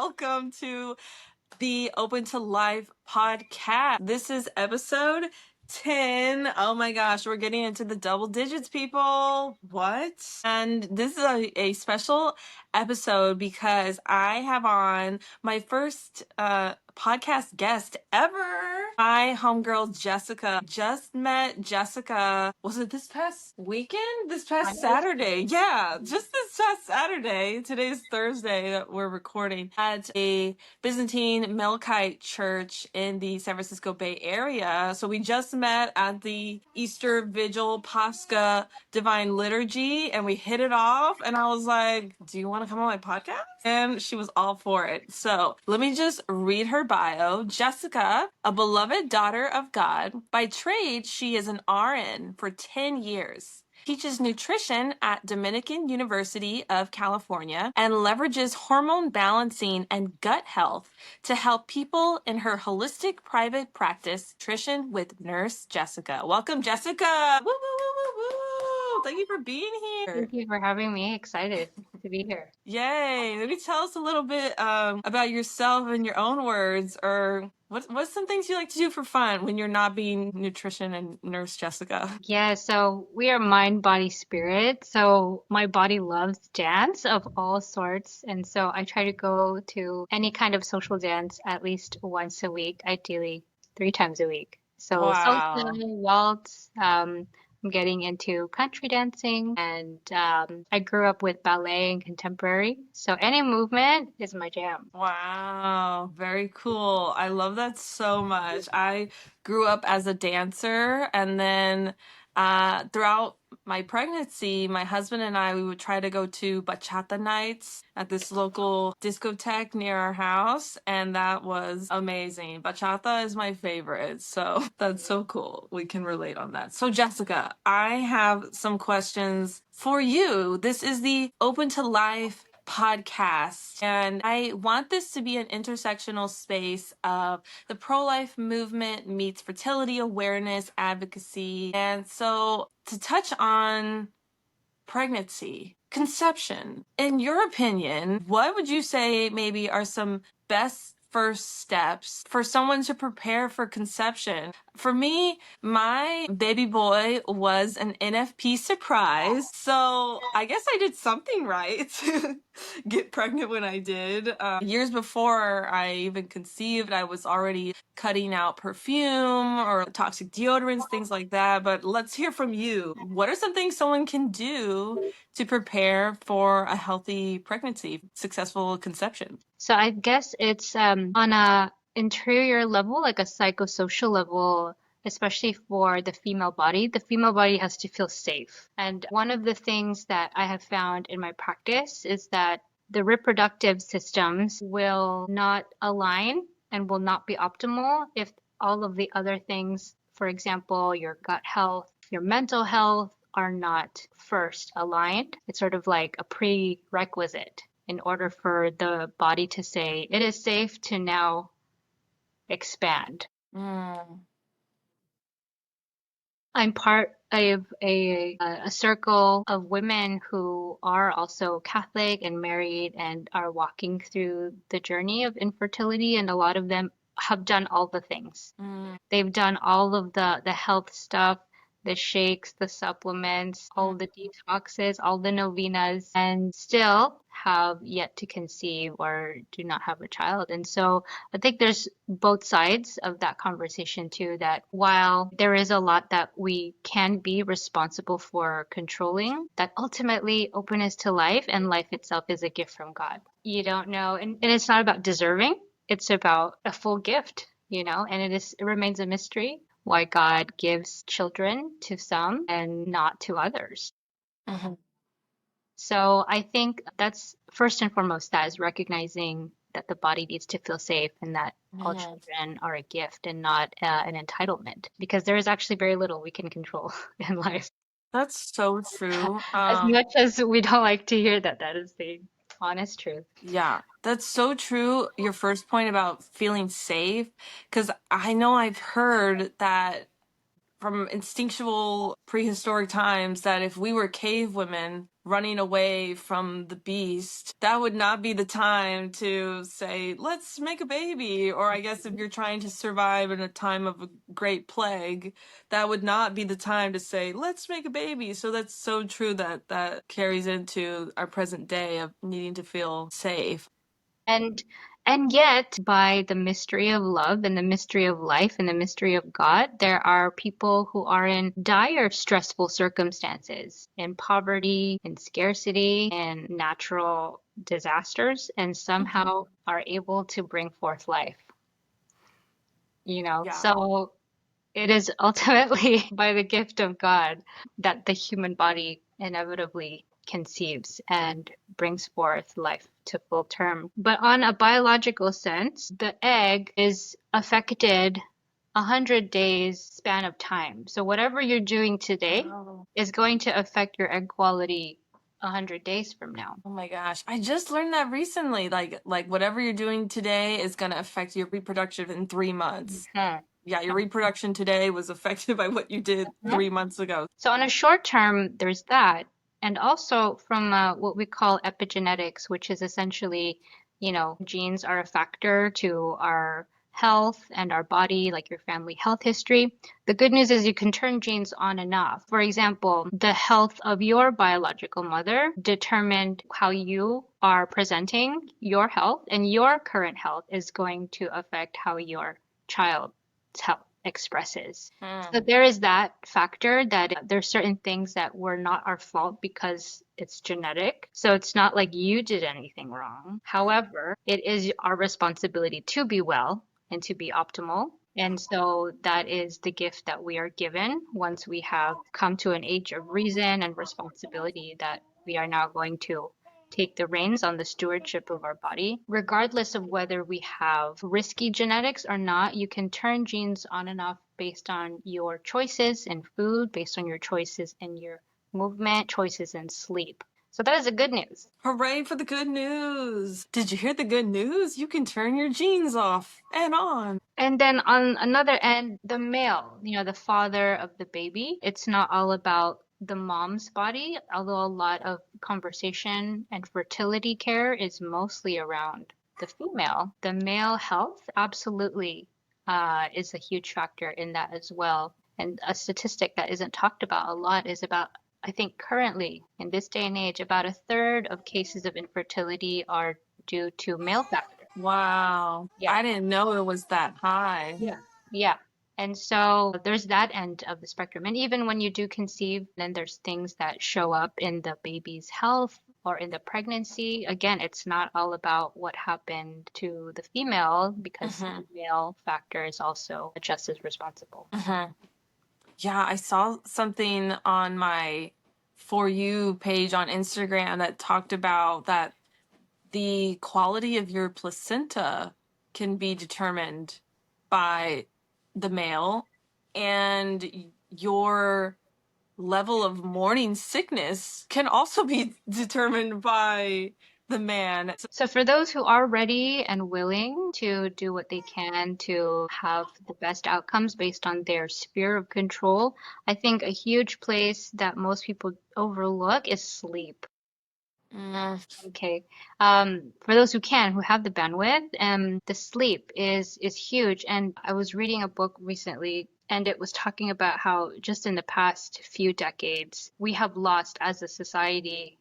welcome to the Open to Life podcast. This is episode 10. Oh my gosh, we're getting into the double digits, people. What? And this is a special episode because I have on my first podcast guest ever. My homegirl Jessica. Just met Jessica. Was it this past weekend? This past Saturday. Yeah, just this past Saturday. Today's Thursday that we're recording at a Byzantine Melkite church in the San Francisco Bay Area. So we just met at the Easter Vigil Pascha Divine Liturgy and we hit it off. And I was like, do you want to come on my podcast? And she was all for it. So let me just read her bio. Jessica, a beloved daughter of God. By trade, she is an RN for 10 years. Teaches nutrition at Dominican University of California and leverages hormone balancing and gut health to help people in her holistic private practice, Nutrition with Nurse Jessica. Welcome, Jessica. Woo, woo, woo, woo, woo. Thank you for being here. Thank you for having me. Excited to be here. Yay. Maybe tell us a little bit about yourself in your own words, or what's some things you like to do for fun when you're not being nutrition and nurse Jessica? Yeah, so we are mind, body, spirit. So my body loves dance of all sorts. And so I try to go to any kind of social dance at least once a week, ideally 3 times a week. So Wow. salsa, waltz, I'm getting into country dancing, and I grew up with ballet and contemporary. So any movement is my jam. Wow, very cool. I love that so much. I grew up as a dancer, and then throughout my pregnancy, my husband and I, we would try to go to bachata nights at this local discotheque near our house, and that was amazing. Bachata is my favorite, so that's so cool. We can relate on that. So Jessica, I have some questions for you. This is the Open to Life podcast, and I want this to be an intersectional space of the pro-life movement meets fertility awareness advocacy. And so to touch on pregnancy, conception, in your opinion, what would you say maybe are some best first steps for someone to prepare for conception? For me, my baby boy was an NFP surprise, so I guess I did something right to get pregnant when I did. Years before I even conceived, I was already cutting out perfume or toxic deodorants, things like that. But let's hear from you. What are some things someone can do to prepare for a healthy pregnancy, successful conception? So I guess it's on a interior level, like a psychosocial level, especially for the female body. The female body has to feel safe. And one of the things that I have found in my practice is that the reproductive systems will not align and will not be optimal if all of the other things, for example, your gut health, your mental health, are not first aligned. It's sort of like a prerequisite in order for the body to say it is safe to now expand. Mm. I'm part of a circle of women who are also Catholic and married and are walking through the journey of infertility, and a lot of them have done all the things. They've done all of the health stuff, the shakes, the supplements, all the detoxes, all the novenas, and still have yet to conceive or do not have a child. And so I think there's both sides of that conversation too, that while there is a lot that we can be responsible for controlling, that ultimately openness to life and life itself is a gift from God. You don't know, and it's not about deserving, it's about a full gift, and it remains a mystery why God gives children to some and not to others. Mm-hmm. So I think that's first and foremost, that is recognizing that the body needs to feel safe and that all children are a gift and not an entitlement, because there is actually very little we can control in life. That's so true. As much as we don't like to hear that, that is the honest truth. Yeah, that's so true. Your first point about feeling safe, because I know I've heard that from instinctual prehistoric times that if we were cave women running away from the beast, that would not be the time to say, let's make a baby. Or I guess if you're trying to survive in a time of a great plague, that would not be the time to say, let's make a baby. So that's so true that that carries into our present day of needing to feel safe. And and yet, by the mystery of love and the mystery of life and the mystery of God, there are people who are in dire, stressful circumstances, in poverty, in scarcity, in natural disasters, and Mhm. somehow are able to bring forth life. Yeah. So it is ultimately by the gift of God that the human body inevitably conceives and brings forth life to full term. But on a biological sense, the egg is affected 100 days span of time. So whatever you're doing today Wow. is going to affect your egg quality 100 days from now. Oh my gosh. I just learned that recently. Like whatever you're doing today is going to affect your reproduction in 3 months. Mhm. Yeah, your reproduction today was affected by what you did Mhm. 3 months ago. So on a short term, there's that. And also from what we call epigenetics, which is essentially, genes are a factor to our health and our body, like your family health history. The good news is you can turn genes on and off. For example, the health of your biological mother determined how you are presenting your health, and your current health is going to affect how your child's health expresses. So Hmm. there is that factor that there's certain things that were not our fault because it's genetic. So it's not like you did anything wrong. However, it is our responsibility to be well and to be optimal. And so that is the gift that we are given once we have come to an age of reason and responsibility that we are now going to take the reins on the stewardship of our body. Regardless of whether we have risky genetics or not, you can turn genes on and off based on your choices in food, based on your choices in your movement, choices in sleep. So that is the good news. Hooray for the good news. Did you hear the good news? You can turn your genes off and on. And then on another end, the male, the father of the baby, it's not all about the mom's body, although a lot of conversation and fertility care is mostly around the female. The male health absolutely is a huge factor in that as well. And a statistic that isn't talked about a lot is about, I think currently in this day and age, about a third of cases of infertility are due to male factor. Wow. Yeah. I didn't know it was that high. Yeah. Yeah. And so there's that end of the spectrum. And even when you do conceive, then there's things that show up in the baby's health or in the pregnancy. Again, it's not all about what happened to the female because Hmm. the male factor is also just as responsible. Hmm. Yeah, I saw something on my For You page on Instagram that talked about that the quality of your placenta can be determined by the male, and your level of morning sickness can also be determined by the man. So for those who are ready and willing to do what they can to have the best outcomes based on their sphere of control, I think a huge place that most people overlook is sleep. Mm. Okay. For those who can, who have the bandwidth, the sleep is huge. And I was reading a book recently, and it was talking about how just in the past few decades, we have lost as a society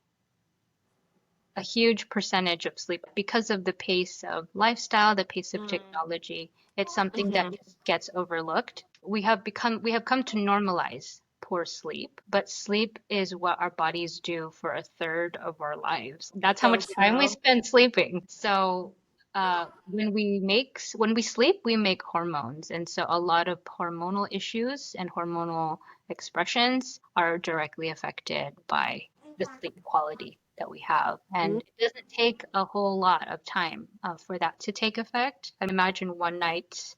a huge percentage of sleep because of the pace of lifestyle, the pace of Mm. technology. It's something that Mhm. just gets overlooked. We have come to normalize poor sleep, but sleep is what our bodies do for a third of our lives. That's how So much time we true. spend sleeping. So when we sleep, we make hormones, and so a lot of hormonal issues and hormonal expressions are directly affected by the sleep quality that we have. And it doesn't take a whole lot of time for that to take effect. I imagine one night,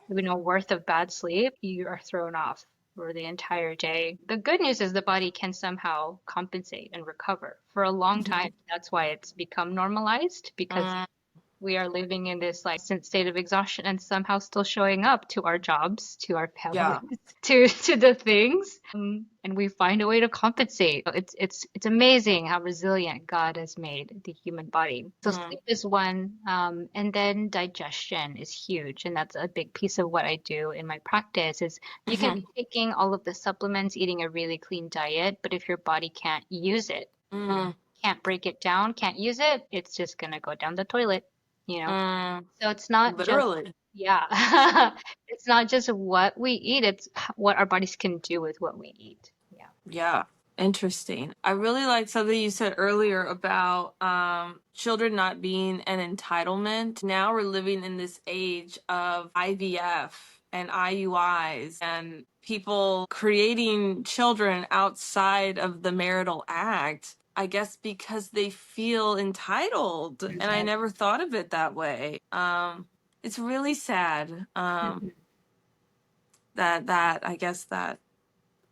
worth of bad sleep, you are thrown off for the entire day. The good news is the body can somehow compensate and recover for a long time. Mhm. That's why it's become normalized because Mm. We are living in this like constant state of exhaustion and somehow still showing up to our jobs, to our families, Yeah. to the things, and we find a way to compensate. It's amazing how resilient God has made the human body. So Mm-hmm. sleep is one, and then digestion is huge, and that's a big piece of what I do in my practice. Is you can be taking all of the supplements, eating a really clean diet, but if your body can't use it, Mm-hmm. can't break it down, can't use it, it's just gonna go down the toilet, you know. Mm, So it's not just, literally. yeah, it's not just what we eat, it's what our bodies can do with what we eat. Yeah. Yeah. Interesting. I really like something you said earlier about children not being an entitlement. Now we're living in this age of IVF and IUIs and people creating children outside of the marital act. I guess because they feel entitled, and I never thought of it that way. It's really sad Mhm. that I guess that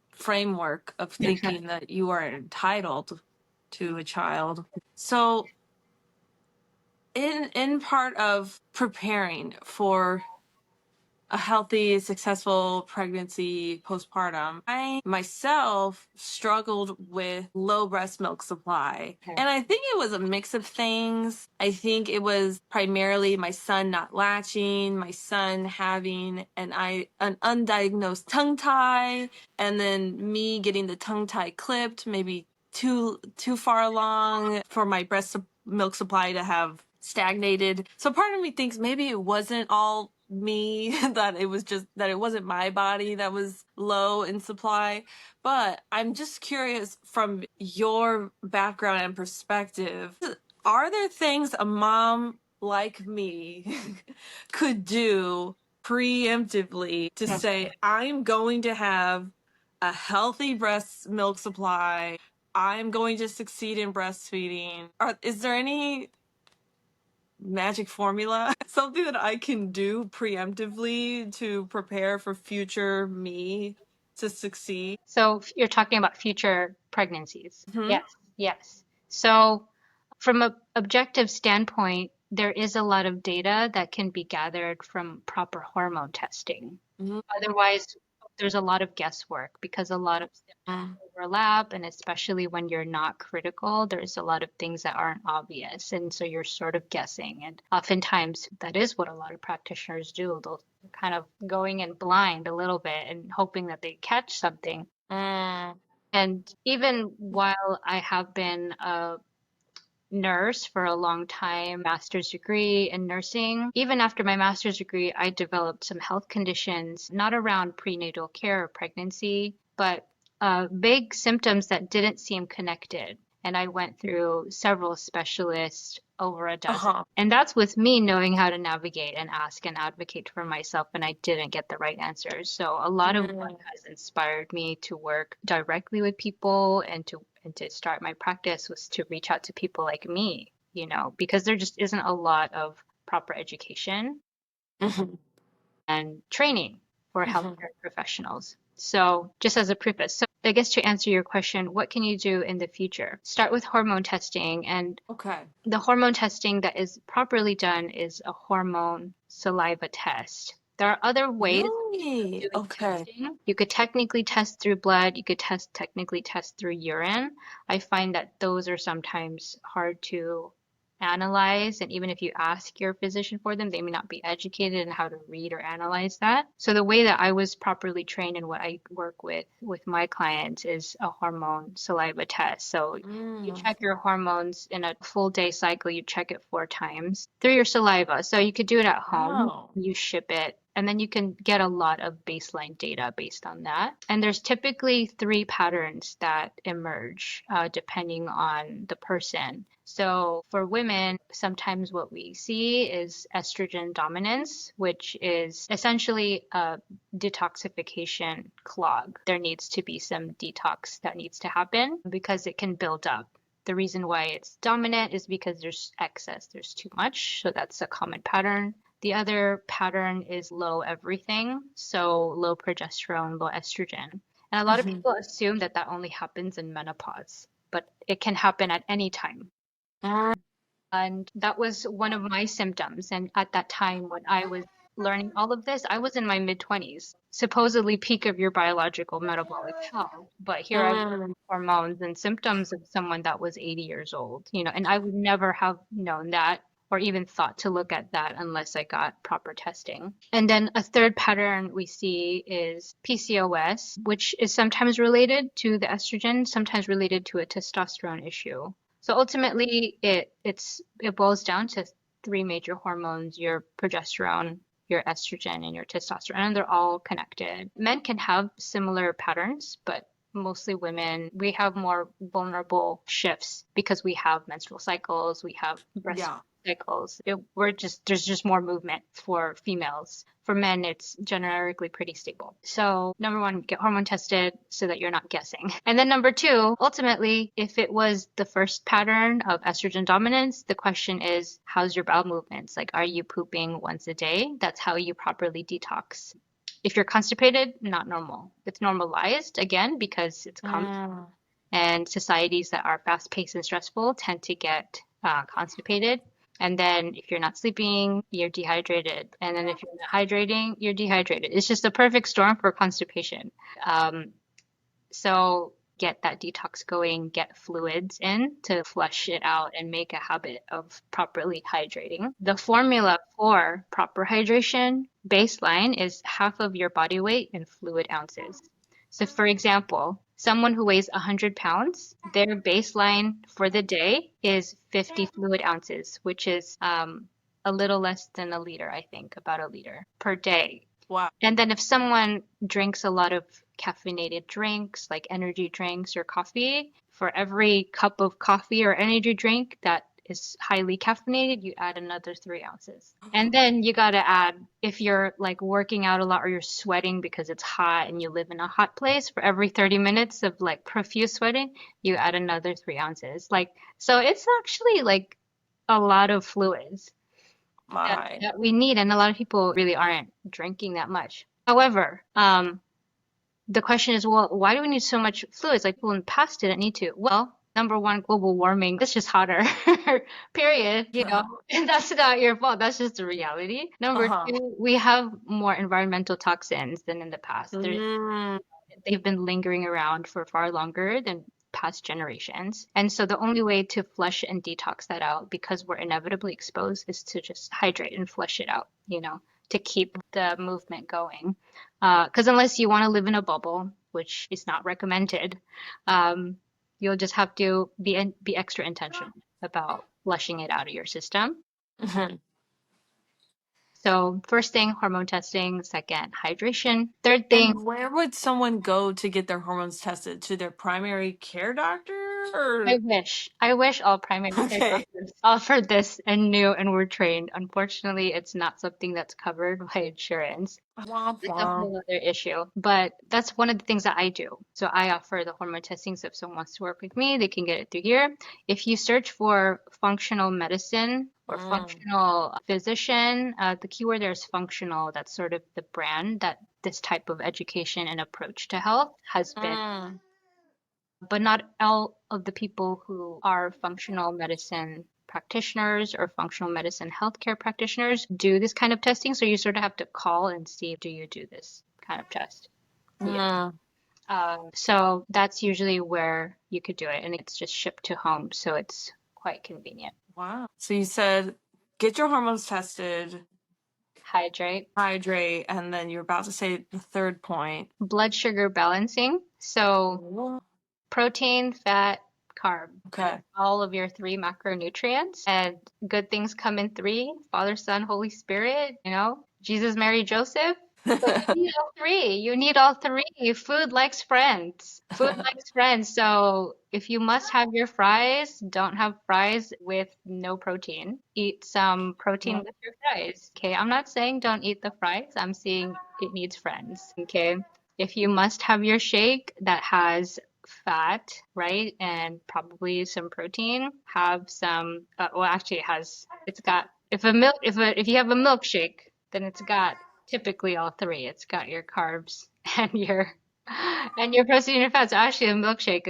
framework of thinking that you are entitled to a child. So in part of preparing for a healthy, successful pregnancy postpartum, I myself struggled with low breast milk supply. And I think it was a mix of things. I think it was primarily my son not latching, my son having an undiagnosed tongue tie, and then me getting the tongue tie clipped, maybe too far along for my breast milk supply to have stagnated. So part of me thinks maybe it wasn't all me, that it was just that it wasn't my body that was low in supply. But I'm just curious from your background and perspective, are there things a mom like me could do preemptively to say, I'm going to have a healthy breast milk supply? I'm going to succeed in breastfeeding. Is there any magic formula, something that I can do preemptively to prepare for future me to succeed? So you're talking about future pregnancies. Hmm. Yes, yes. So from a objective standpoint, there is a lot of data that can be gathered from proper hormone testing. Hmm. Otherwise, there's a lot of guesswork because a lot of Hmm. symptoms overlap, and especially when you're not critical, there's a lot of things that aren't obvious. And so you're sort of guessing. And oftentimes, that is what a lot of practitioners do. They'll kind of going in blind a little bit and hoping that they catch something. And even while I have been a nurse for a long time, master's degree in nursing. Even after my master's degree, I developed some health conditions, not around prenatal care or pregnancy, but big symptoms that didn't seem connected. And I went through several specialists, over a dozen. Uh-huh. And that's with me knowing how to navigate and ask and advocate for myself, and I didn't get the right answers. So a lot of what Mm. has inspired me to work directly with people and to start my practice was to reach out to people like me, you know, because there just isn't a lot of proper education Mhm. and training for Mhm. healthcare professionals. So, just as a preface, so I guess to answer your question, what can you do in the future? Start with hormone testing, and Okay. the hormone testing that is properly done is a hormone saliva test. There are other ways of Really? doing Okay. testing. You could technically test through blood, you could technically test through urine. I find that those are sometimes hard to analyze, and even if you ask your physician for them, they may not be educated in how to read or analyze that. So the way that I was properly trained and what I work with my clients is a hormone saliva test. So you Mm. check your hormones in a full day cycle, you check it 4 times through your saliva. So you could do it at home, Wow. you ship it, and then you can get a lot of baseline data based on that. And there's typically 3 patterns that emerge depending on the person. So for women, sometimes what we see is estrogen dominance, which is essentially a detoxification clog. There needs to be some detox that needs to happen because it can build up. The reason why it's dominant is because there's excess, there's too much. So that's a common pattern. The other pattern is low everything, so low progesterone, low estrogen. And a lot of Mhm. people assume that that only happens in menopause, but it can happen at any time. And that was one of my symptoms. And at that time, when I was learning all of this, I was in my mid 20s, supposedly peak of your biological metabolic health. But here I was, Mm, hormones and symptoms of someone that was 80 years old, and I would never have known that or even thought to look at that unless I got proper testing. And then a third pattern we see is PCOS, which is sometimes related to the estrogen, sometimes related to a testosterone issue. So ultimately, it boils down to three major hormones: your progesterone, your estrogen, and your testosterone, and they're all connected. Men can have similar patterns, but mostly women, we have more vulnerable shifts because we have menstrual cycles, we have breast yeah. cycles. There's just more movement for females. For men, it's generically pretty stable. So number one, get hormone tested so that you're not guessing. And then number two, ultimately, if it was the first pattern of estrogen dominance, the question is, how's your bowel movements? Like, are you pooping once a day? That's how you properly detox. If you're constipated, not normal. It's normalized again because it's common. Mm, And societies that are fast paced and stressful tend to get constipated. And then if you're not sleeping, you're dehydrated. And then if you're not hydrating, you're dehydrated. It's just a perfect storm for constipation. Um, so get that detox going, get fluids in to flush it out and make a habit of properly hydrating. The formula for proper hydration baseline is half of your body weight in fluid ounces. So for example, someone who weighs 100 pounds, their baseline for the day is 50 fluid ounces, which is a little less than a liter, I think, about a liter per day. wow. And then if someone drinks a lot of caffeinated drinks, like energy drinks or coffee, for every cup of coffee or energy drink that is highly caffeinated, you add another 3 ounces. And then you gotta add, if you're like working out a lot or you're sweating because it's hot and you live in a hot place, for every 30 minutes of like profuse sweating, you add another 3 ounces. Like, so it's actually like a lot of fluids that, My. that we need, and a lot of people really aren't drinking that much. However, the question is, well, why do we need so much fluids? Like people in the past didn't need to. Well, number one, global warming. It's just hotter, period. And that's not your fault. That's just the reality. Number Uh-huh. two, we have more environmental toxins than in the past. Mm, They've been lingering around for far longer than past generations. And so the only way to flush and detox that out, because we're inevitably exposed, is to just hydrate and flush it out, to keep the movement going. Because unless you want to live in a bubble, which is not recommended, um, you'll just have to be extra intentional about flushing it out of your system. mhm. So first thing, hormone testing. Second, hydration. Third thing, And where would someone go to get their hormones tested? To their primary care doctor I or wish. I wish all primary care okay. doctors offered this and knew and were trained. Unfortunately, it's not something that's covered by insurance. Womp It's a womp. whole other issue. But that's one of the things that I do. So I offer the hormone testing. So if someone wants to work with me, they can get it through here. If you search for functional medicine or Mm, functional physician, the keyword there is functional. That's sort of the brand that this type of education and approach to health has been, mm, but not all of the people who are functional medicine practitioners or functional medicine healthcare practitioners do this kind of testing. So you sort of have to call and see, do you do this kind of test? Yeah. mm. So that's usually where you could do it, and it's just shipped to home, so it's quite convenient. Wow. So you said get your hormones tested, Hydrate. hydrate, and then you're about to say the third point. Blood sugar balancing. So Wha- protein, fat, carb. Okay. All of your three macronutrients, and good things come in three: Father, Son, Holy Spirit, Jesus, Mary, Joseph. So you need all three. You need all three. Food likes friends. Food likes friends. So if you must have your fries, don't have fries with no protein. Eat some protein with your fries. Okay. I'm not saying don't eat the fries. I'm saying it needs friends. Okay. If you must have your shake that has fat, right, and probably some protein, have some, well, actually it's got, if you have a milkshake, then it's got typically all three. It's got your carbs and your protein and your fats. So actually, a milkshake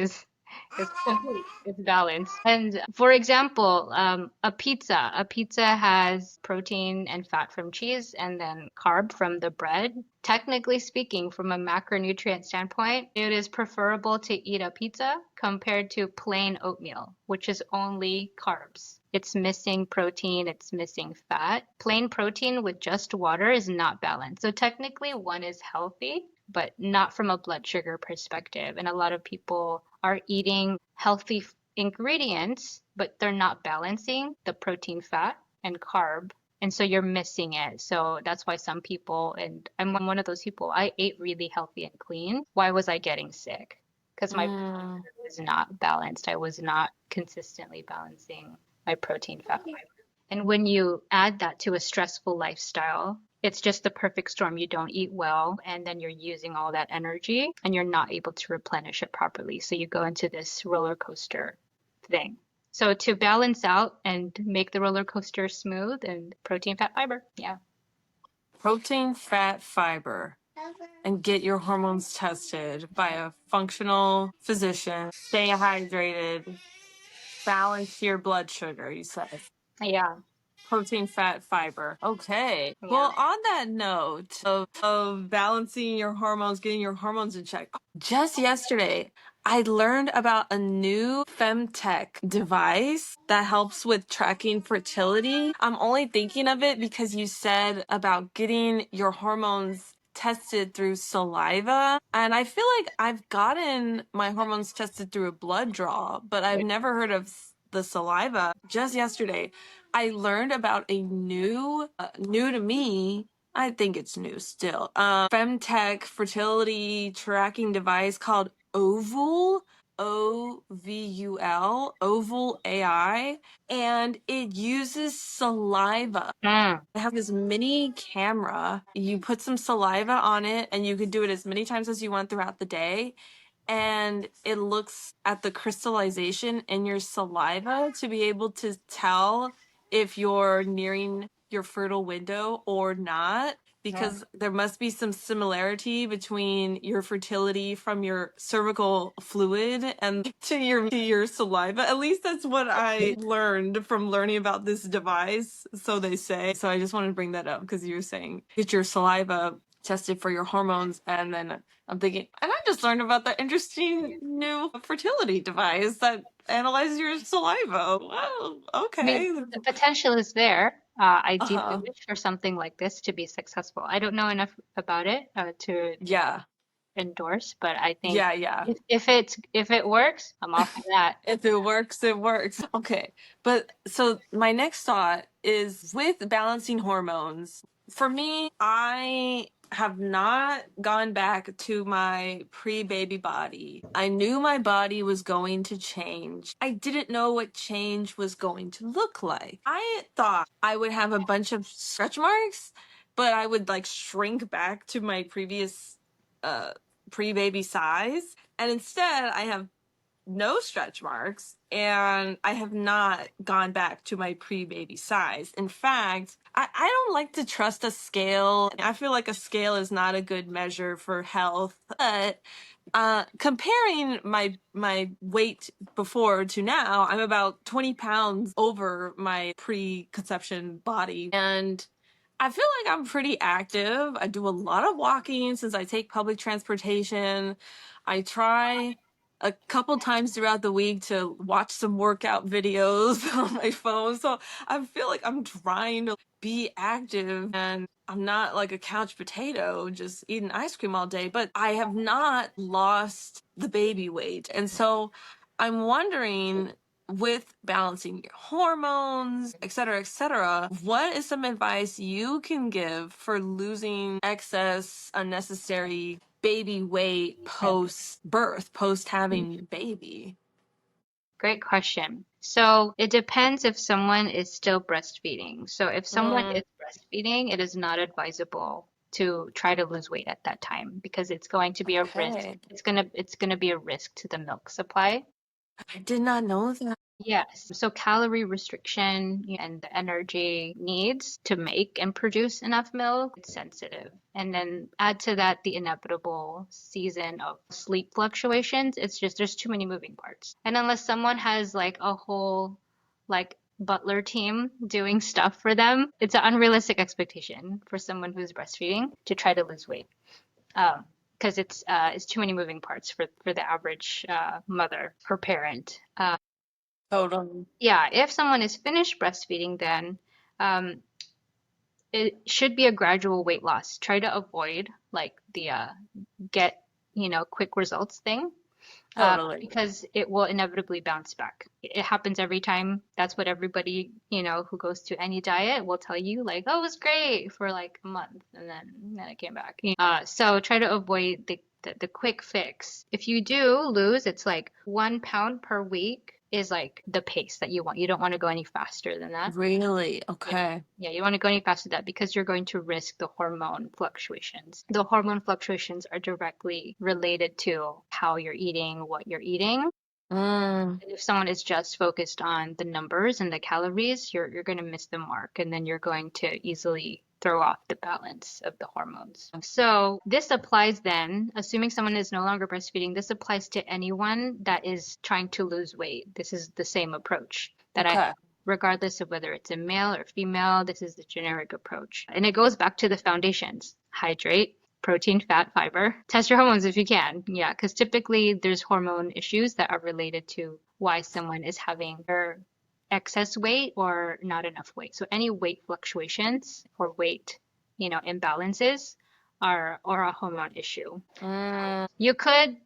It's complete. It's balanced. And for example, a pizza has protein and fat from cheese and then carb from the bread. Technically speaking, from a macronutrient standpoint, it is preferable to eat a pizza compared to plain oatmeal, which is only carbs. It's missing protein, it's missing fat. Plain protein with just water is not balanced. So technically, one is healthy, but not from a blood sugar perspective. And a lot of people are eating healthy ingredients, but they're not balancing the protein, fat, and carb. And so you're missing it. So that's why some people, and I'm one of those people, I ate really healthy and clean. Why was I getting sick? Because my blood Mm, sugar was not balanced. I was not consistently balancing my protein, fat, fiber. And when you add that to a stressful lifestyle, it's just the perfect storm. You don't eat well, and then you're using all that energy and you're not able to replenish it properly. So you go into this roller coaster thing. So to balance out and make the roller coaster smooth and protein, fat, fiber. Yeah. protein, fat, fiber, and get your hormones tested by a functional physician. Stay hydrated, balance your blood sugar, you said. Yeah. Protein, fat, fiber. Okay. Yeah. Well, on that note of balancing your hormones, getting your hormones in check, just yesterday, I learned about a new femtech device that helps with tracking fertility. I'm only thinking of it because you said about getting your hormones tested through saliva. And I feel like I've gotten my hormones tested through a blood draw, but I've never heard of the saliva. Just yesterday, I learned about a new to me, I think it's new still, femtech fertility tracking device called Ovul, Ovul, Ovul AI, and it uses saliva. Mm. It has this mini camera. You put some saliva on it, and you can do it as many times as you want throughout the day, and it looks at the crystallization in your saliva to be able to tell if you're nearing your fertile window or not, Yeah. because there must be some similarity between your fertility from your cervical fluid and to your saliva. At least that's what I learned from learning about this device, so they say. So I just wanted to bring that up because you were saying get your saliva tested for your hormones, and then I'm thinking, and I just learned about that interesting new fertility device that analyzes your saliva. Wow, I mean, okay. the potential is there. I do Uh-huh. wish for something like this to be successful. I don't know enough about it to Yeah. endorse, but I think Yeah, yeah. if it works, I'm all for that. If it works, it works. Okay. But so my next thought is with balancing hormones. For me, I have not gone back to my pre-baby body. I knew my body was going to change. I didn't know what change was going to look like. I thought I would have a bunch of stretch marks, but I would like shrink back to my previous uh pre-baby size. And instead, I have no stretch marks, and I have not gone back to my pre-baby size. In fact, I don't like to trust a scale. I feel like a scale is not a good measure for health, but comparing my weight before to now, I'm about 20 pounds over my pre-conception body, and I feel like I'm pretty active. I do a lot of walking since I take public transportation. I try a couple times throughout the week to watch some workout videos on my phone. So I feel like I'm trying to be active, and I'm not like a couch potato just eating ice cream all day, but I have not lost the baby weight. And so I'm wondering, with balancing your hormones, et cetera, what is some advice you can give for losing excess, unnecessary baby weight post birth, post having baby? Great question. So it depends if someone is still breastfeeding. So if someone Mm, is breastfeeding, it is not advisable to try to lose weight at that time because it's going to be a risk. okay. It's gonna be a risk to the milk supply. I did not know that. Yes. So calorie restriction and the energy needs to make and produce enough milk, it's sensitive. And then add to that the inevitable season of sleep fluctuations. It's just there's too many moving parts. And unless someone has like a whole like butler team doing stuff for them, it's an unrealistic expectation for someone who's breastfeeding to try to lose weight. Because it's too many moving parts for the average mother or parent. Totally. Yeah, if someone is finished breastfeeding, then um, it should be a gradual weight loss. Try to avoid like the get, quick results thing, Totally. because it will inevitably bounce back. It happens every time. That's what everybody, who goes to any diet will tell you, like, oh, it was great for like a month, and then it came back. So try to avoid the quick fix. If you do lose, it's like 1 pound per week is like the pace that you want. You don't want to go any faster than that. Really? Yeah. Okay. Yeah, you want to go any faster than that because you're going to risk the hormone fluctuations. The hormone fluctuations are directly related to how you're eating, what you're eating. Mm, And if someone is just focused on the numbers and the calories, you're going to miss the mark, and then you're going to easily throw off the balance of the hormones. So this applies then, assuming someone is no longer breastfeeding, this applies to anyone that is trying to lose weight. This is the same approach that I okay. have, regardless of whether it's a male or female. This is the generic approach. And it goes back to the foundations: hydrate, protein, fat, fiber. Test your hormones if you can. Yeah, because typically there's hormone issues that are related to why someone is having their excess weight or not enough weight. So any weight fluctuations or weight, imbalances are a hormone issue. Mm, You could,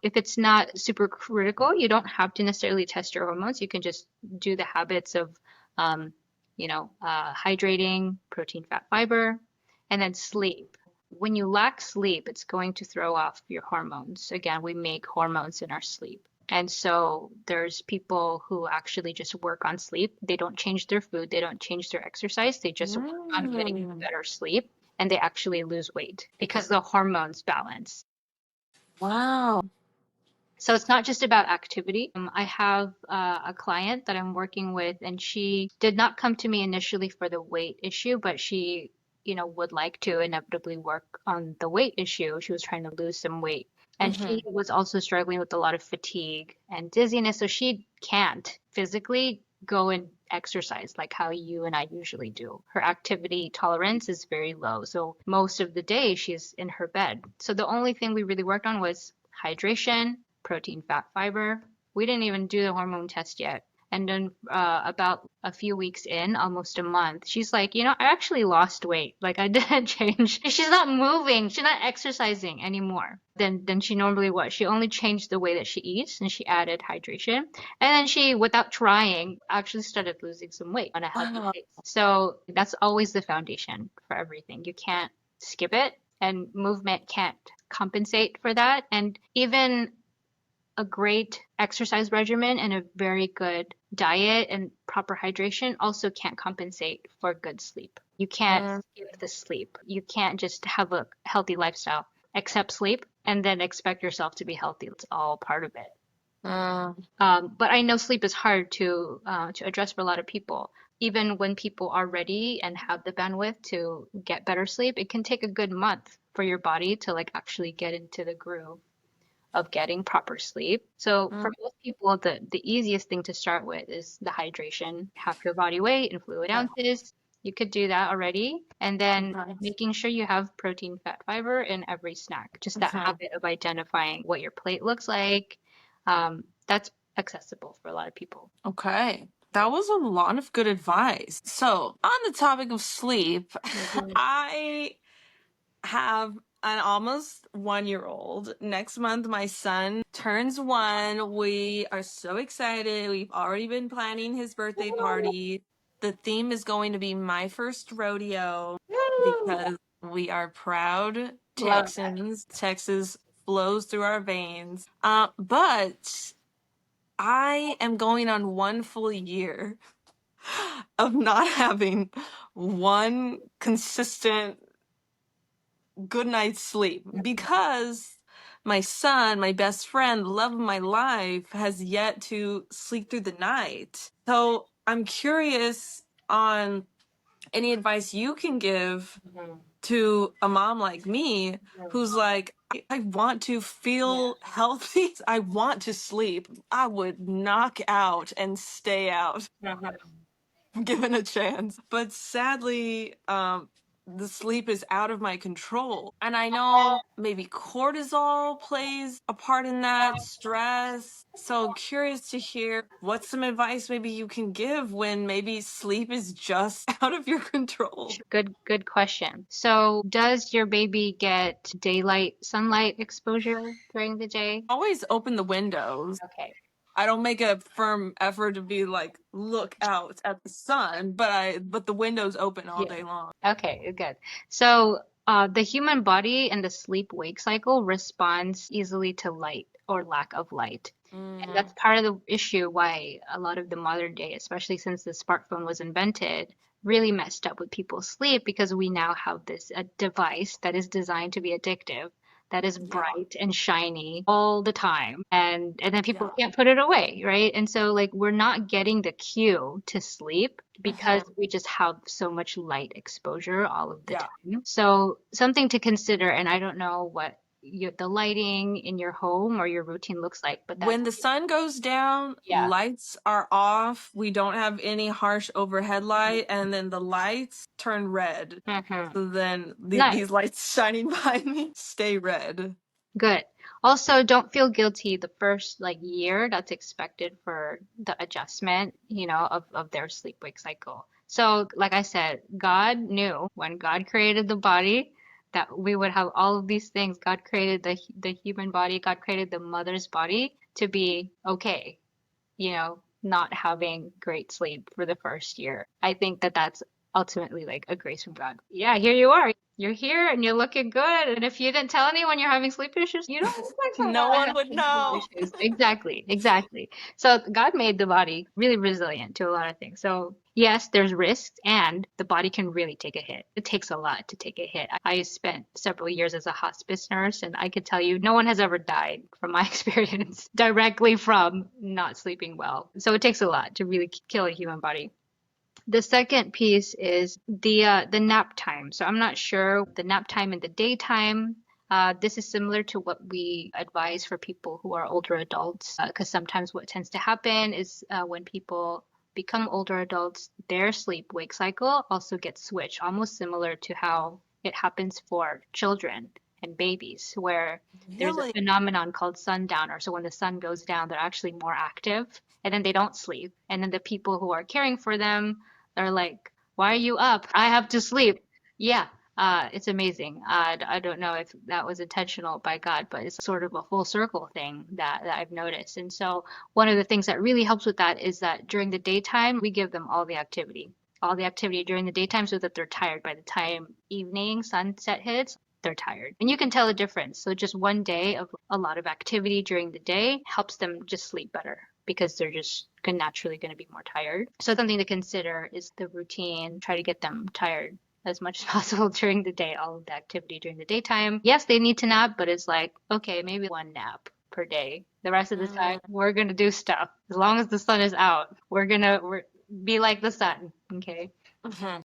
if it's not super critical, you don't have to necessarily test your hormones. You can just do the habits of, hydrating, protein, fat, fiber, and then sleep. When you lack sleep, it's going to throw off your hormones. Again, we make hormones in our sleep. And so there's people who actually just work on sleep. They don't change their food, they don't change their exercise, they just work on getting mm. better sleep, and they actually lose weight because the hormones balance. Wow. So it's not just about activity. I have a client that I'm working with, and she did not come to me initially for the weight issue, but she, would like to inevitably work on the weight issue. She was trying to lose some weight. And she Hmm. was also struggling with a lot of fatigue and dizziness, so she can't physically go and exercise like how you and I usually do. Her activity tolerance is very low, so most of the day she's in her bed. So the only thing we really worked on was hydration, protein, fat, fiber. We didn't even do the hormone test yet. And then about a few weeks in, almost a month, she's like, I actually lost weight. Like I didn't change. She's not moving. She's not exercising anymore than she normally was. She only changed the way that she eats and she added hydration. And then she, without trying, actually started losing some weight on a healthy Wow. pace. So that's always the foundation for everything. You can't skip it, and movement can't compensate for that. And even a great exercise regimen and a very good diet and proper hydration also can't compensate for good sleep. You can't Mm, skip the sleep. You can't just have a healthy lifestyle, accept sleep, and then expect yourself to be healthy. It's all part of it. mm, But I know sleep is hard to address for a lot of people. Even when people are ready and have the bandwidth to get better sleep, it can take a good month for your body to like actually get into the groove of getting proper sleep. So for mm. most people, the easiest thing to start with is the hydration, half your body weight in fluid Okay. ounces. You could do that already. And then Okay. making sure you have protein, fat, fiber in every snack. Just that Okay. habit of identifying what your plate looks like. That's accessible for a lot of people. Okay. That was a lot of good advice. So, on the topic of sleep, Mhm. I have an almost 1 year old. Next month, my son turns one. We are so excited. We've already been planning his birthday party. The theme is going to be my first rodeo Woo! because we are proud Love that. Texans. Texas flows through our veins. But I am going on 1 full year of not having one consistent good night's sleep because my son, my best friend, the love of my life, has yet to sleep through the night. So I'm curious on any advice you can give to a mom like me who's like, I want to feel healthy. I want to sleep. I would knock out and stay out given a chance. But sadly, the sleep is out of my control. And I know maybe cortisol plays a part in that, stress. So curious to hear what's some advice maybe you can give when maybe sleep is just out of your control. Good question. So, does your baby get daylight sunlight exposure during the day? Always open the windows. Okay. I don't make a firm effort to be like, look out at the sun, but the window's open all Yeah. day long. Okay, good. So, the human body and the sleep-wake cycle responds easily to light or lack of light. And Mm, that's part of the issue why a lot of the modern day, especially since the smartphone was invented, really messed up with people's sleep because we now have this a device that is designed to be addictive, that is yeah, bright and shiny all the time. And then people yeah. can't put it away, right? And so like we're not getting the cue to sleep because Mhm. we just have so much light exposure all of the Yeah. time. So something to consider, and I don't know what the lighting in your home or your routine looks like, but that's When the sun goes down, yeah. lights are off. We don't have any harsh overhead light, and then the lights turn red. Hmm. So then Nice. these lights shining behind me stay red. Good. Also, don't feel guilty the first like year that's expected for the adjustment, of their sleep wake cycle. So, like I said, God knew when God created the body that we would have all of these things. God created the human body, God created the mother's body to be okay, not having great sleep for the first year. I think that that's ultimately like a grace from God. Yeah, here you are. You're here and you're looking good. And if you didn't tell anyone you're having sleep issues, you don't look like No someone one that would has sleep know. issues. Exactly, exactly. So God made the body really resilient to a lot of things. So yes, there's risks and the body can really take a hit. It takes a lot to take a hit. I spent several years as a hospice nurse and I could tell you no one has ever died from my experience directly from not sleeping well. So it takes a lot to really kill a human body. The second piece is the nap time. So I'm not sure the nap time in the daytime. This is similar to what we advise for people who are older adults, because sometimes what tends to happen is when people become older adults, their sleep wake cycle also gets switched, almost similar to how it happens for children and babies, where there's a Really? phenomenon called sundowner. So when the sun goes down, they're actually more active and then they don't sleep. And then the people who are caring for them, they're like, why are you up? I have to sleep. Yeah, it's amazing. I don't know if that was intentional by God, but it's sort of a full circle thing that I've noticed. And so one of the things that really helps with that is that during the daytime, we give them all the activity during the daytime so that they're tired by the time evening sunset hits. They're tired. And you can tell a difference. So just one day of a lot of activity during the day helps them just sleep better because they're just naturally going to be more tired. So something to consider is the routine. Try to get them tired as much as possible during the day, all of the activity during the daytime. Yes, they need to nap, but it's like, okay, maybe one nap per day. The rest of the time, Mm, we're going to do stuff. As long as the sun is out, we're be like the sun, okay? mhm.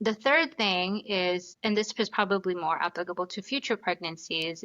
The third thing is, and this is probably more applicable to future pregnancies,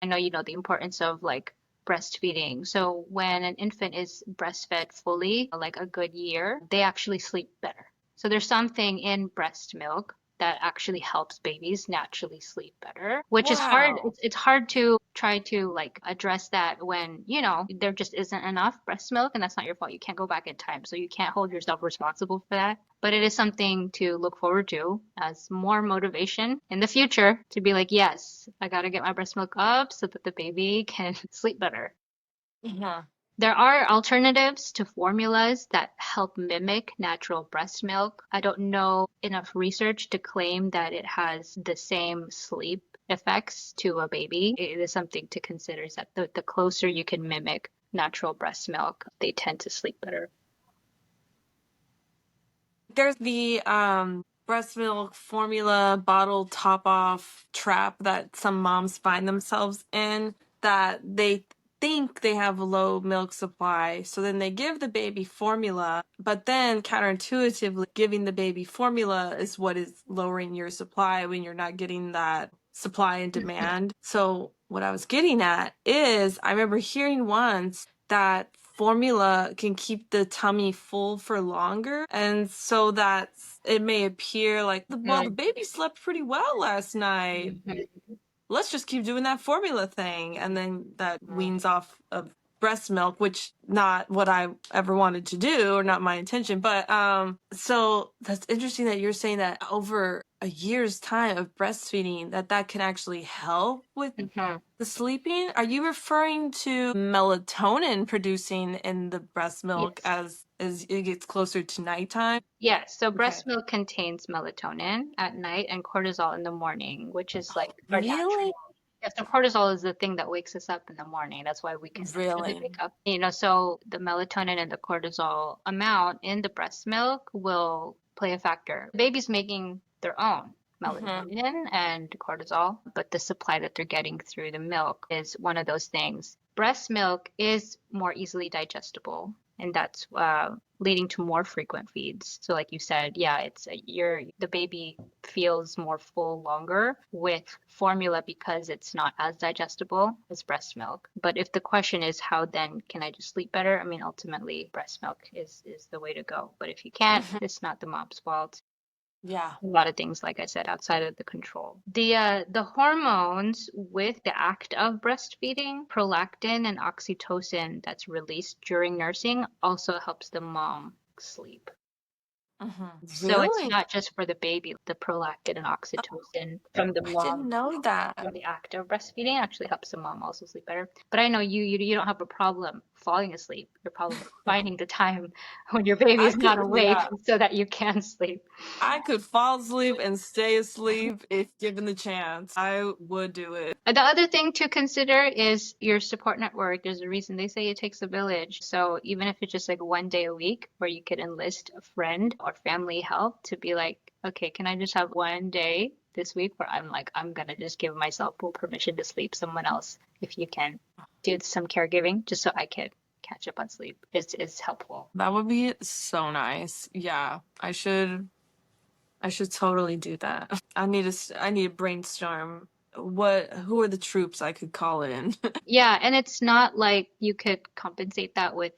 I know you know the importance of like breastfeeding. So when an infant is breastfed fully, like a good year, they actually sleep better. So there's something in breast milk that actually helps babies naturally sleep better, which is hard. Wow. It's hard to try to like address that when, there just isn't enough breast milk and that's not your fault. You can't go back in time. So you can't hold yourself responsible for that. But it is something to look forward to as more motivation in the future to be like, yes, I got to get my breast milk up so that the baby can sleep better. Mhm. There are alternatives to formulas that help mimic natural breast milk. I don't know enough research to claim that it has the same sleep effects to a baby. It is something to consider is that the closer you can mimic natural breast milk, they tend to sleep better. There's the breast milk formula bottle top off trap that some moms find themselves in, that they think they have a low milk supply. So then they give the baby formula, but then counterintuitively, giving the baby formula is what is lowering your supply when you're not getting that supply and demand. So what I was getting at is I remember hearing once that formula can keep the tummy full for longer. And so that it may appear like, well, the baby slept pretty well last night. Let's just keep doing that formula thing. And then that weans off of breast milk, which not what I ever wanted to do or not my intention. But so that's interesting that you're saying that over a year's time of breastfeeding that can actually help with the sleeping. Are you referring to melatonin producing in the breast milk Yes. as it gets closer to nighttime? Yes, so Okay. breast milk contains melatonin at night and cortisol in the morning, which is like our Really? natural. Yes, so cortisol is the thing that wakes us up in the morning. That's why we can naturally Really? wake up. So the melatonin and the cortisol amount in the breast milk will play a factor. The baby's making their own Mm-hmm. melatonin and cortisol, but the supply that they're getting through the milk is one of those things. Breast milk is more easily digestible, and that's leading to more frequent feeds. So like you said, yeah, the baby feels more full longer with formula because it's not as digestible as breast milk. But if the question is how then can I just sleep better? I mean, ultimately breast milk is the way to go. But if you can't, Mm-hmm. it's not the mom's fault. Yeah. A lot of things, like I said, outside of the control. The hormones with the act of breastfeeding, prolactin and oxytocin that's released during nursing also helps the mom sleep. Mm-hmm. So it's Really? not just for the baby. The prolactin and oxytocin from the I didn't mom know that. from the act of breastfeeding actually helps the mom also sleep better. But I know you don't have a problem falling asleep. Your problem is finding the time when your baby I is not could, awake yeah. so that you can sleep. I could fall asleep and stay asleep if given the chance. I would do it. The other thing to consider is your support network. There's a reason they say it takes a village. So even if it's just like 1 day a week where you could enlist a friend or family help to be like, okay, can I just have 1 day this week where I'm gonna just give myself full permission to sleep? Someone else, if you can, do some caregiving just so I could catch up on sleep is helpful. That would be so nice. Yeah, I should totally do that. I need to brainstorm who are the troops I could call in. Yeah, and it's not like you could compensate that with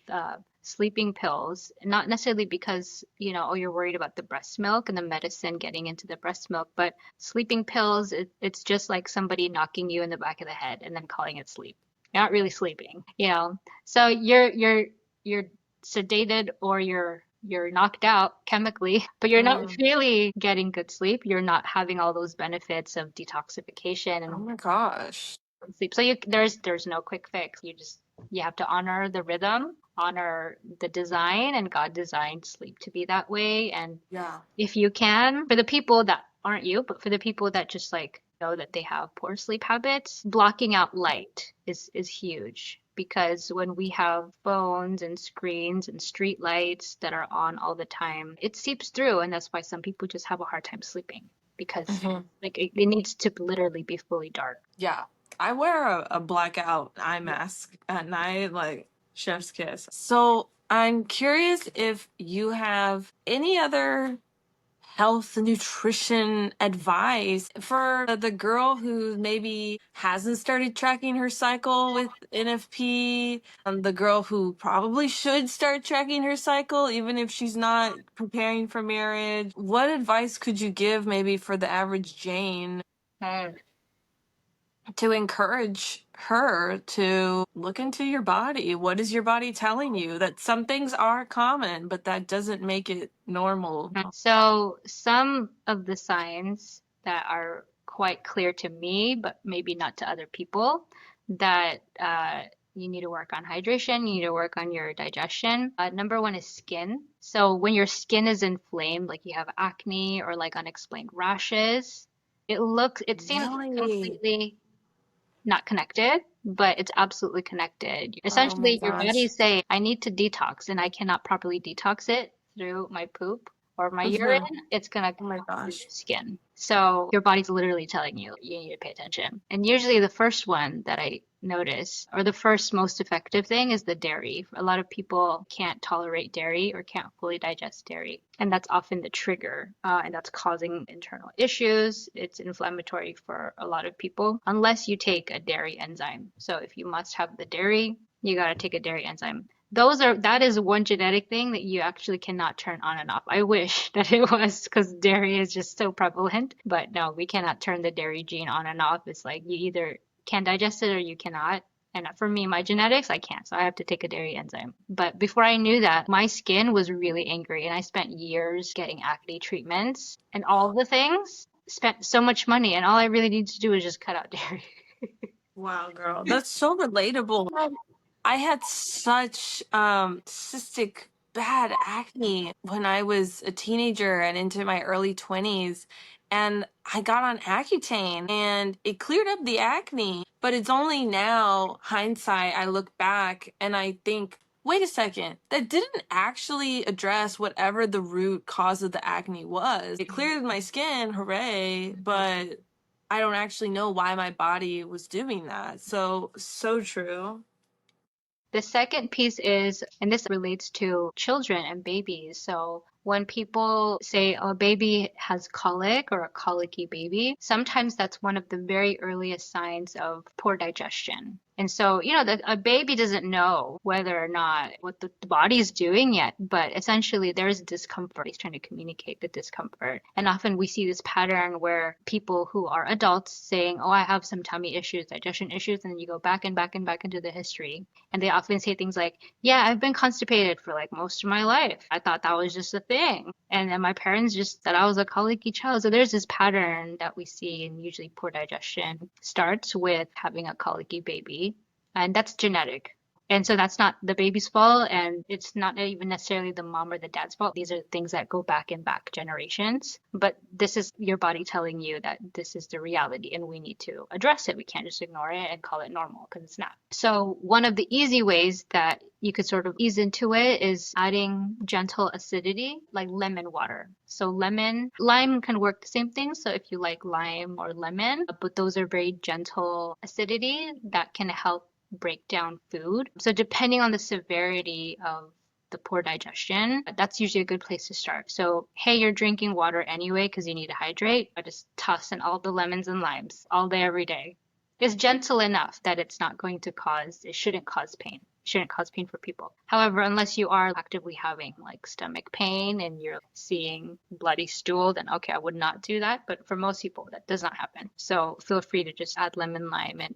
sleeping pills, not necessarily because, oh, you're worried about the breast milk and the medicine getting into the breast milk, but sleeping pills, it's just like somebody knocking you in the back of the head and then calling it sleep. You're not really sleeping. So you're sedated or you're knocked out chemically, but you're not Mm. really getting good sleep. You're not having all those benefits of detoxification Oh and my gosh. sleep. So there's no quick fix. You have to honor the rhythm, honor the design, and God designed sleep to be that way. And Yeah. if you can, for the people that aren't you, but for the people that just like know that they have poor sleep habits, blocking out light is huge. Because when we have phones and screens and street lights that are on all the time, it seeps through, and that's why some people just have a hard time sleeping because Hmm. like it needs to literally be fully dark. Yeah. I wear a blackout eye mask at night, like chef's kiss. So I'm curious if you have any other health and nutrition advice for the girl who maybe hasn't started tracking her cycle with NFP, the girl who probably should start tracking her cycle even if she's not preparing for marriage. What advice could you give maybe for the average Jane Hmm. to encourage her to look into your body? What is your body telling you? That some things are common, but that doesn't make it normal. So some of the signs that are quite clear to me, but maybe not to other people, that you need to work on hydration, you need to work on your digestion. Number one is skin. So when your skin is inflamed, like you have acne or like unexplained rashes, it seems Really? completely not connected, but it's absolutely connected. Oh my Essentially, your body gosh. is saying, I need to detox, and I cannot properly detox it through my poop or my urine, Mm-hmm. it's gonna Oh my come through gosh. your skin. So your body's literally telling you you need to pay attention. And usually the first one that I notice, or the first most effective thing, is the dairy. A lot of people can't tolerate dairy or can't fully digest dairy. And that's often the trigger, and that's causing internal issues. It's inflammatory for a lot of people, unless you take a dairy enzyme. So if you must have the dairy, you got to take a dairy enzyme. That is one genetic thing that you actually cannot turn on and off. I wish that it was, because dairy is just so prevalent, but no, we cannot turn the dairy gene on and off. It's like you either can digest it or you cannot. And for me, my genetics, I can't, so I have to take a dairy enzyme. But before I knew that, my skin was really angry, and I spent years getting acne treatments and all the things. Spent so much money, and all I really needed to do was just cut out dairy. Wow, girl. That's so relatable. I had such cystic bad acne when I was a teenager and into my early 20s. And I got on Accutane and it cleared up the acne. But it's only now, hindsight, I look back and I think, wait a second, that didn't actually address whatever the root cause of the acne was. It cleared my skin, hooray, but I don't actually know why my body was doing that. So, so true. The second piece is, and this relates to children and babies. So when people say, oh, a baby has colic or a colicky baby, sometimes that's one of the very earliest signs of poor digestion. And so, a baby doesn't know whether or not what the body is doing yet, but essentially there's discomfort. He's trying to communicate the discomfort. And often we see this pattern where people who are adults saying, oh, I have some tummy issues, digestion issues, and then you go back and back and back into the history. And they often say things like, yeah, I've been constipated for like most of my life. I thought that was just a thing. And then my parents just thought I was a colicky child. So there's this pattern that we see, and usually poor digestion starts with having a colicky baby, and that's genetic. And so that's not the baby's fault, and it's not even necessarily the mom or the dad's fault. These are things that go back and back generations. But this is your body telling you that this is the reality and we need to address it. We can't just ignore it and call it normal, because it's not. So one of the easy ways that you could sort of ease into it is adding gentle acidity, like lemon water. So lime can work the same thing. So if you like lime or lemon, but those are very gentle acidity that can help break down food. So depending on the severity of the poor digestion, that's usually a good place to start. So, hey, you're drinking water anyway because you need to hydrate. I just toss in all the lemons and limes all day, every day. It's gentle enough that it shouldn't cause pain. Shouldn't cause pain for people. However, unless you are actively having like stomach pain and you're seeing bloody stool, then okay, I would not do that. But for most people, that does not happen. So feel free to just add lemon, lime, and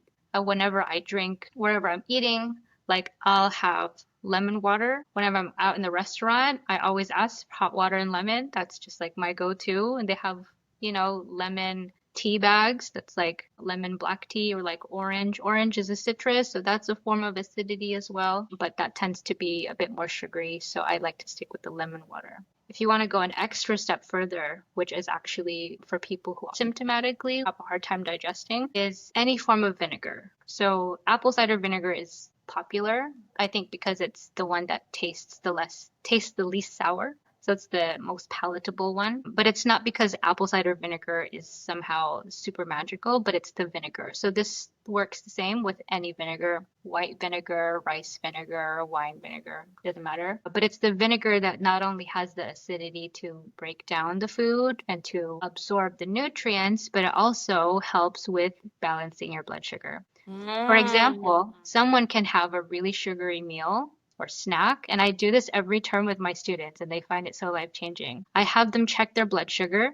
whenever I drink, wherever I'm eating, like I'll have lemon water. Whenever I'm out in the restaurant, I always ask for hot water and lemon. That's just like my go-to. And they have, lemon tea bags. That's like lemon black tea, or like orange. Orange is a citrus, so that's a form of acidity as well, but that tends to be a bit more sugary. So I like to stick with the lemon water. If you want to go an extra step further, which is actually for people who symptomatically have a hard time digesting, is any form of vinegar. So apple cider vinegar is popular, I think, because it's the one that tastes the least sour. So it's the most palatable one. But it's not because apple cider vinegar is somehow super magical, but it's the vinegar. So this works the same with any vinegar: white vinegar, rice vinegar, wine vinegar, doesn't matter. But it's the vinegar that not only has the acidity to break down the food and to absorb the nutrients, but it also helps with balancing your blood sugar. For Mm. example, someone can have a really sugary meal or snack, and I do this every term with my students, and they find it so life-changing. I have them check their blood sugar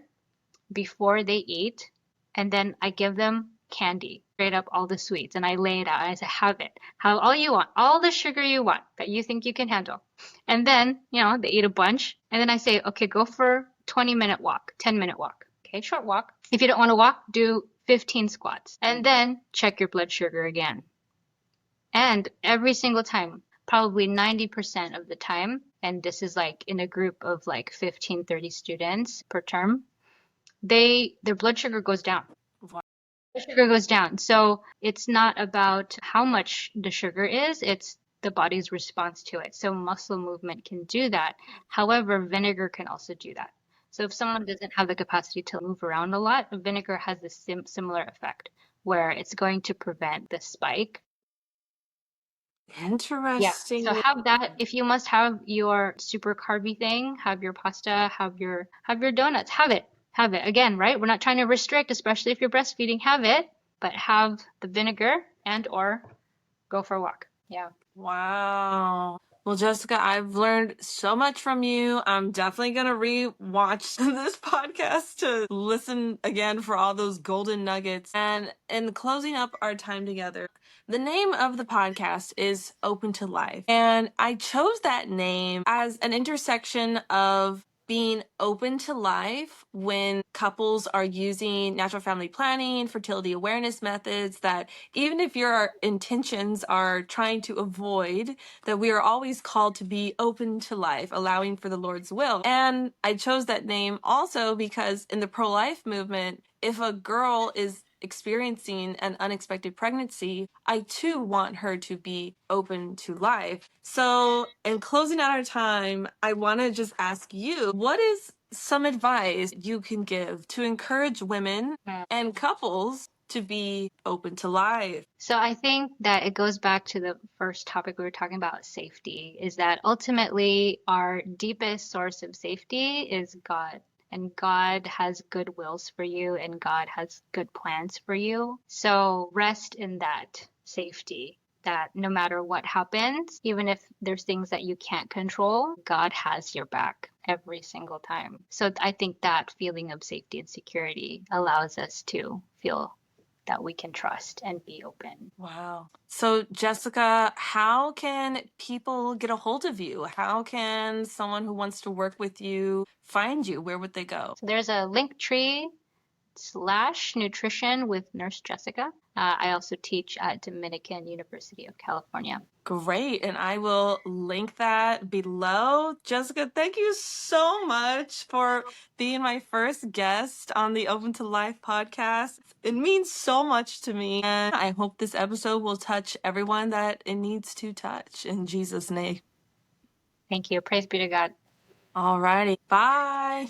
before they eat, and then I give them candy, straight up all the sweets, and I lay it out. I say, have it, have all you want, all the sugar you want that you think you can handle. And then, they eat a bunch, and then I say, okay, go for 20-minute walk, 10-minute walk. Okay, short walk. If you don't want to walk, do 15 squats, and then check your blood sugar again. And every single time, probably 90% of the time, and this is like in a group of like 15, 30 students per term, their blood sugar goes down. Wow. Blood sugar goes down. So it's not about how much the sugar is, it's the body's response to it. So muscle movement can do that. However, vinegar can also do that. So if someone doesn't have the capacity to move around a lot, vinegar has this similar effect where it's going to prevent the spike. Yeah. So Interesting. have that. If you must have your super carby thing, have your pasta, have your donuts, have it. Have it. Again, right? We're not trying to restrict, especially if you're breastfeeding, have it, but have the vinegar and or go for a walk. Yeah. Wow. Well, Jessica, I've learned so much from you. I'm definitely going to re-watch this podcast to listen again for all those golden nuggets. And in closing up our time together, the name of the podcast is Open to Life. And I chose that name as an intersection of being open to life when couples are using natural family planning, fertility awareness methods that even if your intentions are trying to avoid, that we are always called to be open to life, allowing for the Lord's will. And I chose that name also because in the pro-life movement, if a girl is experiencing an unexpected pregnancy, I too want her to be open to life. So, in closing out our time, I want to just ask you, what is some advice you can give to encourage women and couples to be open to life? So I think that it goes back to the first topic we were talking about, safety, is that ultimately our deepest source of safety is God. And God has good wills for you and God has good plans for you. So rest in that safety, that no matter what happens, even if there's things that you can't control, God has your back every single time. So I think that feeling of safety and security allows us to feel that we can trust and be open. Wow. So, Jessica, how can people get a hold of you? How can someone who wants to work with you find you? Where would they go? So there's a link tree / nutrition with Nurse Jessica. I also teach at Dominican University of California. Great. And I will link that below. Jessica, thank you so much for being my first guest on the Open to Life podcast. It means so much to me. And I hope this episode will touch everyone that it needs to touch. In Jesus' name. Thank you. Praise be to God. All righty. Bye.